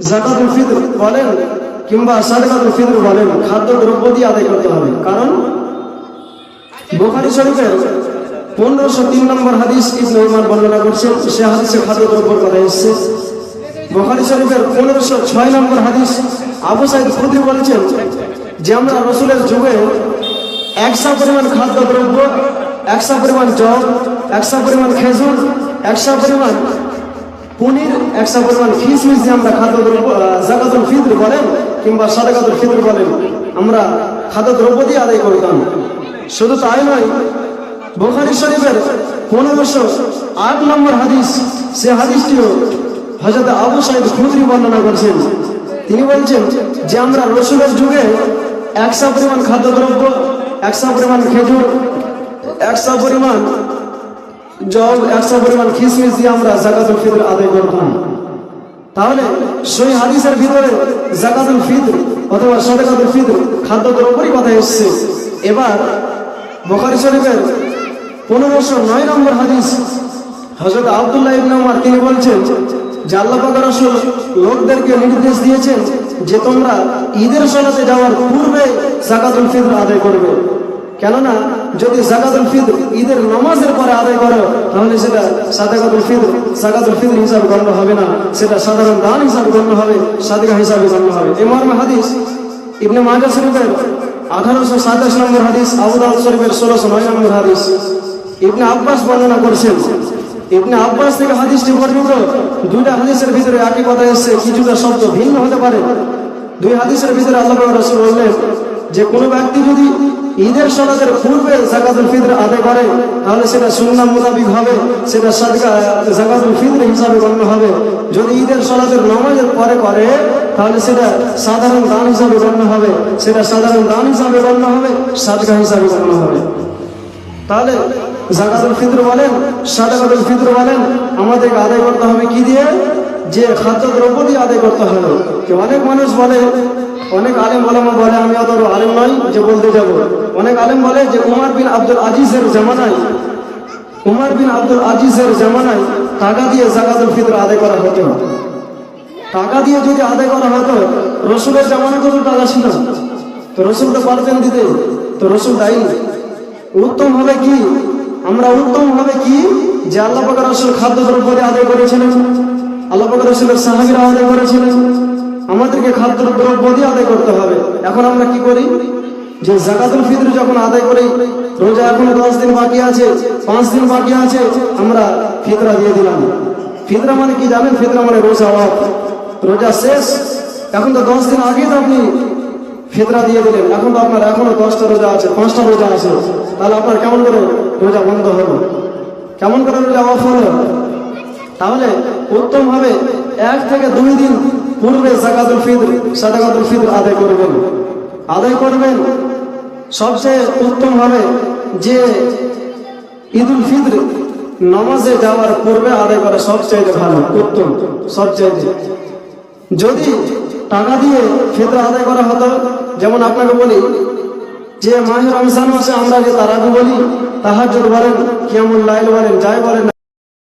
যাকাতুল ফিতর বলেন কিংবা সাদকাতুল ফিতর বলেন, খাদ্য দ্রব্য দিয়ে আদায় করতে হবে। কারণ বুখারী শরীফের 1503 নম্বর হাদিস ইবনে উমর বর্ণনা করছেন, সে হাদিসে খাদ্য দ্রব্যের কথা এসেছে। বুখারী শরীফের 1506 নম্বর হাদিস আবু সাঈদ খুদরি বলেছেন যে আমরা রাসূলের যুগে 100 পরিমাণ খাদ্য দ্রব্য, 100 পরিমাণ জব, 100 পরিমাণ খেজুর, 100 পরিমাণ পনির, 100 পরিমাণ খিসমিস দিয়ে আমরা খাদ্য দ্রব্য যাকাতুল ফিতর বলেন কিংবা সাদকাতুল ফিতর বলেন আমরা খাদ্য দ্রব্য দিয়ে আদায় করতাম। শুধু তাই নয়, বুখারী শরীফের 1508 নম্বর হাদিস, সে হাদিসটিও হযরত আবু সাঈদ খুদরি বর্ণনা করেছেন। তিনি বলছেন যে আমরা রাসূলের যুগে 100 পরিমাণ খাদ্যদ্রব্য, 100 পরিমাণ খেজুর, 100 পরিমাণ জব, 100 পরিমাণ খিসমিস দিয়ে আমরা যাকাতুল ফিতর আদায় করতাম। তাহলে সেই হাদিসের ভিতরে যাকাতুল ফিতর অথবা সাদকাতুল ফিতর খাদ্যদ্রব্যের কথা এসেছে। এবার বুখারী শরীফের 1509 নম্বর হাদিস হযরত আব্দুল্লাহ ইবনে উমর তিনি বলছেন যে আল্লাহ পাক রাসূল লোকদেরকে নির্দেশ দিয়েছেন যে তোমরা ঈদের সালাতে যাওয়ার পূর্বে যাকাতুল ফিতর আদায় করবে। কেননা যদি যাকাতুল ফিতর ঈদের নামাজের পরে আদায় করো তাহলে সেটা যাকাতুল ফিতর হিসাবে গণ্য হবে না, সেটা সাধারণ দান হিসাবে গণ্য হবে, সাদকা হিসাবে গণ্য হবে। এই মর্মে হাদিস ইবনে মাজাহ শরীফের 1827 নম্বর হাদিস, আবু দাউদ শরীফের 1609 নম্বর হাদিস ইবনে আব্বাস বর্ণনা করেছেন। ইবনে আব্বাস থেকে হাদিসটি বর্ণিত। দুইটা হাদিসের ভিতরে একই কথা এসেছে, কিছুটা শব্দ ভিন্ন হতে পারে। দুই হাদিসের ভিতরে আল্লাহ পাক রাসূল বললেন যে কোনো ব্যক্তি যদি ঈদের সালাতের পূর্বে যাকাতুল ফিতর আদায় করে তাহলে সেটা সুন্নাহ মোতাবেক হবে, সেটা যাকাতুল ফিতর হিসাবে গণ্য হবে। যদি ঈদের সালাতের নামাজের পরে করে তাহলে সেটা সাধারণ দান হিসাবে গণ্য হবে, সেটা সাধারণ দান হিসাবে গণ্য হবে, সাদকা হিসাবে গণ্য হবে। তাহলে যাকাতুল ফিতর বলেন, সাদকাতুল ফিতর বলেন, আমাদেরকে আদায় করতে হবে কি দিয়ে? যে খাদ্য দ্রব্য দিয়ে আদায় করতে হবে। অনেক মানুষ বলে, অনেক আলেম ওলামা বলে, আমি অত আলেম নই যে বলতে যাব, অনেক আলেম বলে যে উমর বিন আব্দুল আজিজের জামানায় টাকা দিয়ে যাকাতুল ফিতর আদায় করা হতো। টাকা দিয়ে যদি আদায় করা হতো, রাসূলের জামানায় কত টাকা ছিল? তো রাসূল তো পারতেন দিতে, তো রাসূল দায়ী। উত্তম হবে কি? আমরা উত্তম হবে কি যে আল্লাহ পাক রাসূল খাদ্য দ্রব্য দিয়ে আদায় করেছিলেন, আল্লাহ পাক রাসূলের সাহাবীরা আদায় করেছিলেন, আমাদেরকে খাদ্য দ্রব্য দিয়ে আদায় করতে হবে। এখন আমরা কি করি যে যাকাতুল ফিতর যখন আদায় করি, রোজা এখনো 10 দিন বাকি আছে, 5 দিন বাকি আছে, আমরা ফিতরা দিয়ে দিলাম। ফিতরা মানে কি জানেন? ফিতরা মানে রোজা ওয়াক, রোজা শেষ, এখন তো 10 দিন আগেই তো আপনি ফিতরা দিয়ে দিলেন, এখন তো আপনার এখনো 10টা রোজা আছে, 5টা রোজা আছে, তাহলে আপনার কেমন করে রোজা বন্ধ হলো? কেমন করে রোজা অফ হলো? তাহলে উত্তম হবে 1 থেকে 2 দিন পূর্বে যাকাতুল ফিতর, সাদকাতুল ফিতর আদায় করবেন। সবচেয়ে উত্তম হবে যে ঈদুল ফিতর নামাজে যাওয়ার পূর্বে আদায় করা সবচেয়ে ভালো, উত্তম। সবচেয়ে যদি টাকা দিয়ে ফিতর আদায় করা হতো, যেমন আপনাকে বলি যে মাহে রমজান মাসে আমরা যে তারাবি বলি, তাহাজ্জুদ বলেন, কিয়ামুল লাইল বলেন, যাই বলেন,